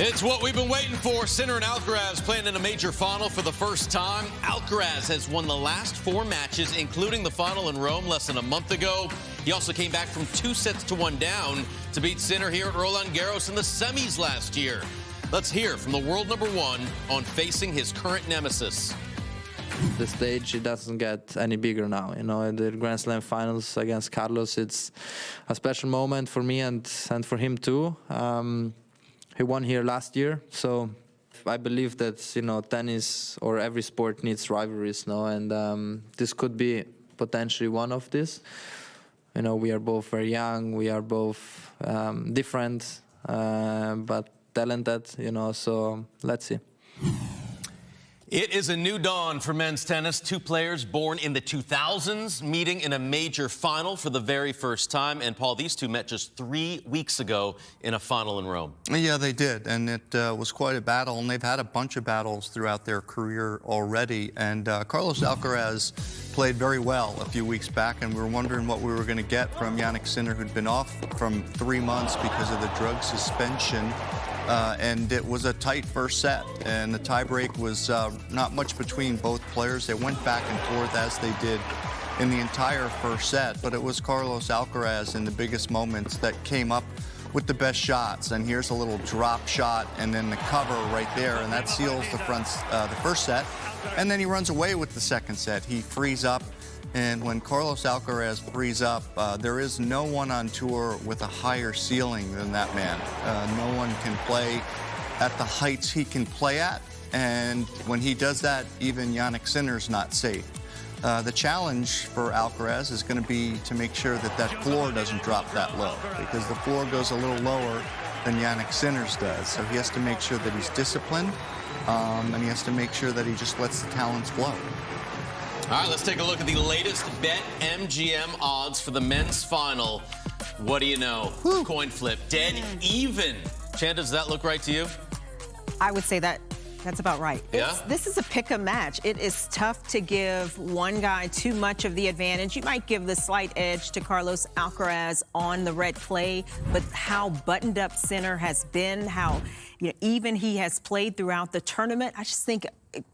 It's what we've been waiting for. Sinner and Alcaraz playing in a major final for the first time. Alcaraz has won the last 4 matches, including the final in Rome less than a month ago. He also came back from 2-1 down to beat Sinner here at Roland Garros in the semis last year. Let's hear from the world #1 on facing his current nemesis. The stage, it doesn't get any bigger now. You know, the Grand Slam finals against Carlos, it's a special moment for me and for him too. He won here last year, so I believe that, you know, tennis or every sport needs rivalries, no? And this could be potentially one of this. You know, we are both very young, we are both different, but talented, you know, so let's see. It is a new dawn for men's tennis. 2 players born in the 2000s meeting in a major final for the very first time. And, Paul, these two met just 3 weeks ago in a final in Rome. Yeah, they did, and it was quite a battle, and they've had a bunch of battles throughout their career already. And Carlos Alcaraz played very well a few weeks back, and we were wondering what we were going to get from Jannik Sinner, who'd been off from 3 months because of the drug suspension. And it was a tight first set, and the tiebreak was not much between both players. They went back and forth as they did in the entire first set, but it was Carlos Alcaraz in the biggest moments that came up with the best shots. And here's a little drop shot and then the cover right there, and that seals the first set. And then he runs away with the second set. He frees up. And when Carlos Alcaraz frees up, there is no one on tour with a higher ceiling than that man. No one can play at the heights he can play at. And when he does that, even Jannik Sinner's not safe. The challenge for Alcaraz is going to be to make sure that that floor doesn't drop that low, because the floor goes a little lower than Jannik Sinner's does. So he has to make sure that he's disciplined, and he has to make sure that he just lets the talents flow. All right, let's take a look at the latest BetMGM odds for the men's final. What do you know? Woo. Coin flip, dead even. Chan, does that look right to you? I would say that's about right. Yeah? This is a pick-em match. It is tough to give one guy too much of the advantage. You might give the slight edge to Carlos Alcaraz on the red clay, but how buttoned up Sinner has been, how even he has played throughout the tournament, I just think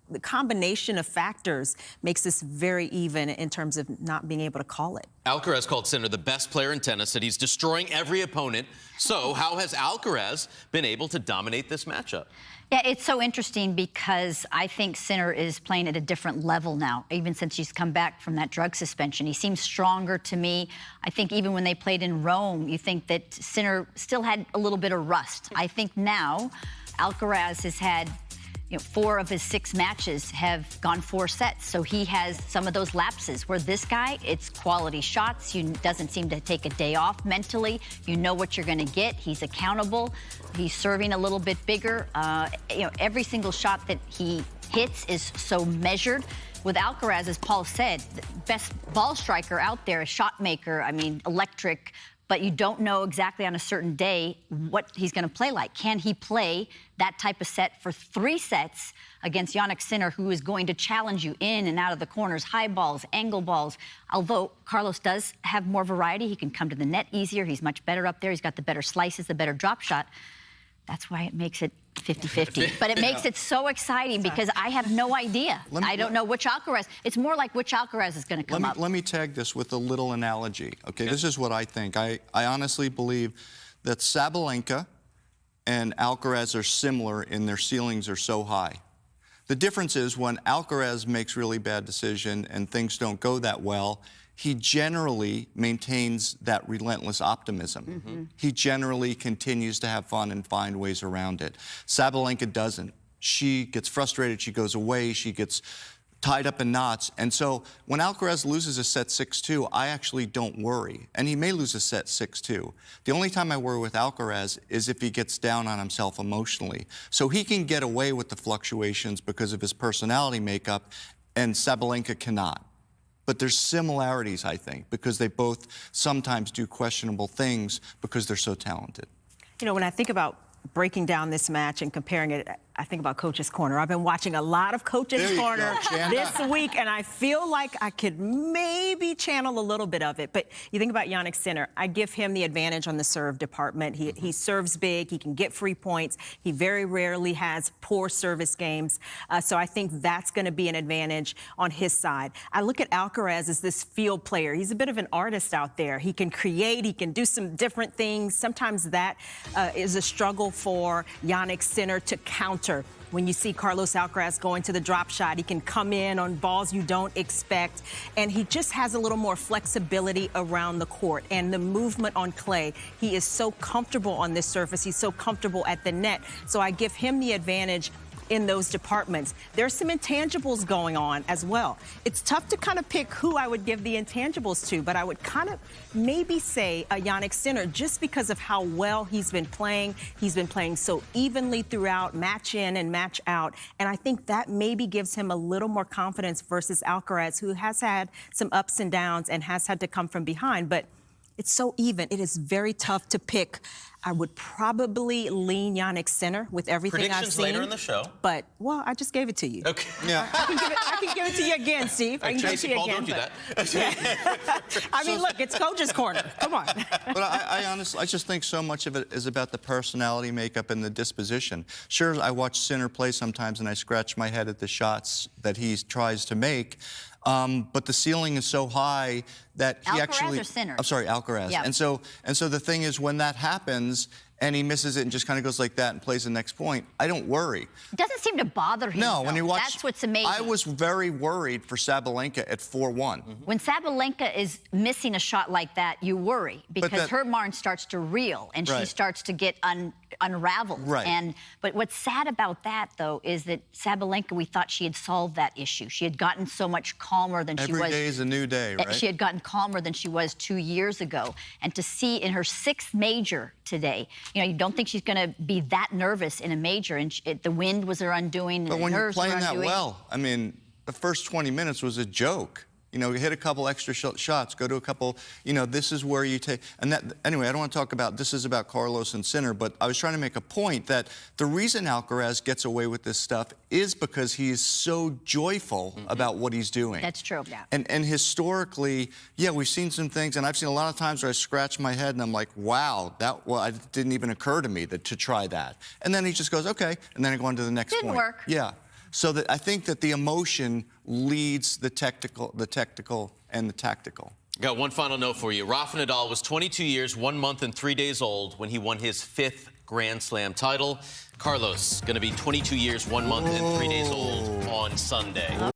the combination of factors makes this very even in terms of not being able to call it. Alcaraz called Sinner the best player in tennis, said he's destroying every opponent. So how has Alcaraz been able to dominate this matchup? Yeah, it's so interesting because I think Sinner is playing at a different level now, even since he's come back from that drug suspension. He seems stronger to me. I think even when they played in Rome, you think that Sinner still had a little bit of rust. I think now Alcaraz has had 4 of his 6 matches have gone 4 sets. So he has some of those lapses where this guy, it's quality shots. He doesn't seem to take a day off mentally. You know what you're going to get. He's accountable. He's serving a little bit bigger. Every single shot that he hits is so measured. With Alcaraz, as Paul said, the best ball striker out there, a shot maker, I mean, electric, but you don't know exactly on a certain day what he's going to play like. Can he play that type of set for 3 sets against Jannik Sinner, who is going to challenge you in and out of the corners, high balls, angle balls? Although Carlos does have more variety, he can come to the net easier. He's much better up there. He's got the better slices, the better drop shot. That's why it makes it 50-50. But it makes it so exciting because I have no idea. I don't know which Alcaraz. It's more like which Alcaraz is going to come up. Let me tag this with a little analogy. Okay, this is what I think. I honestly believe that Sabalenka and Alcaraz are similar in their ceilings are so high. The difference is when Alcaraz makes really bad decisions and things don't go that well, he generally maintains that relentless optimism. He generally continues to have fun and find ways around it. Sabalenka doesn't. She gets frustrated, she goes away, she gets tied up in knots. And so when Alcaraz loses a set 6-2, I actually don't worry. And he may lose a set 6-2. The only time I worry with Alcaraz is if he gets down on himself emotionally. So he can get away with the fluctuations because of his personality makeup, and Sabalenka cannot. But there's similarities, I think, because they both sometimes do questionable things because they're so talented. When I think about breaking down this match and comparing it, I think about Coach's Corner. I've been watching a lot of Coach's Corner this week, and I feel like I could maybe channel a little bit of it. But you think about Jannik Sinner, I give him the advantage on the serve department. He serves big. He can get free points. He very rarely has poor service games. So I think that's going to be an advantage on his side. I look at Alcaraz as this field player. He's a bit of an artist out there. He can create. He can do some different things. Sometimes that is a struggle for Jannik Sinner to counter. When you see Carlos Alcaraz going to the drop shot, he can come in on balls you don't expect, and he just has a little more flexibility around the court and the movement on clay. He is so comfortable on this surface. He's so comfortable at the net. So I give him the advantage in those departments. There's some intangibles going on as well. It's tough to kind of pick who I would give the intangibles to, but I would kind of maybe say a Jannik Sinner just because of how well he's been playing. He's been playing so evenly throughout, match in and match out, and I think that maybe gives him a little more confidence versus Alcaraz, who has had some ups and downs and has had to come from behind, but it's so even. It is very tough to pick. I would probably lean Jannik Sinner with everything I've seen. Later in the show. But, well, I just gave it to you. Okay. Yeah. I can give it to you again, Steve. I can give it to you Paul, again. don't do that. I mean, look, it's Coach's Corner. Come on. But I honestly, I just think so much of it is about the personality makeup and the disposition. Sure, I watch Sinner play sometimes and I scratch my head at the shots that he tries to make. But the ceiling is so high that he Alcaraz or Sinner? I'm sorry, Alcaraz. Yeah. And so the thing is, when that happens and he misses it and just kind of goes like that and plays the next point, I don't worry. It doesn't seem to bother him. No, when you watch, that's what's amazing. I was very worried for Sabalenka at 4-1. When Sabalenka is missing a shot like that, you worry because her mind starts to reel and she starts to get unraveled. Right. But what's sad about that, though, is that Sabalenka, we thought she had solved that issue. She had gotten so much calmer than she was. Every day is a new day, right? She had gotten calmer than she was 2 years ago. And to see in her 6th major today, you know, you don't think she's going to be that nervous in a major, and the wind was her undoing. But when you're playing that well, I mean, the first 20 minutes was a joke. You know, hit a couple extra shots, go to a couple, you know, this is where you take, and that, anyway, I don't want to talk about, this is about Carlos and Sinner, but I was trying to make a point that the reason Alcaraz gets away with this stuff is because he's so joyful about what he's doing. That's true. Yeah. And historically, yeah, we've seen some things, and I've seen a lot of times where I scratch my head and I'm like, wow, it didn't even occur to me to try that. And then he just goes, okay, and then I go on to the next point. Didn't work. Yeah. So that I think that the emotion leads the technical, and the tactical. Got one final note for you. Rafa Nadal was 22 years, 1 month, and 3 days old when he won his 5th Grand Slam title. Carlos going to be 22 years, 1 month, and 3 days old on Sunday.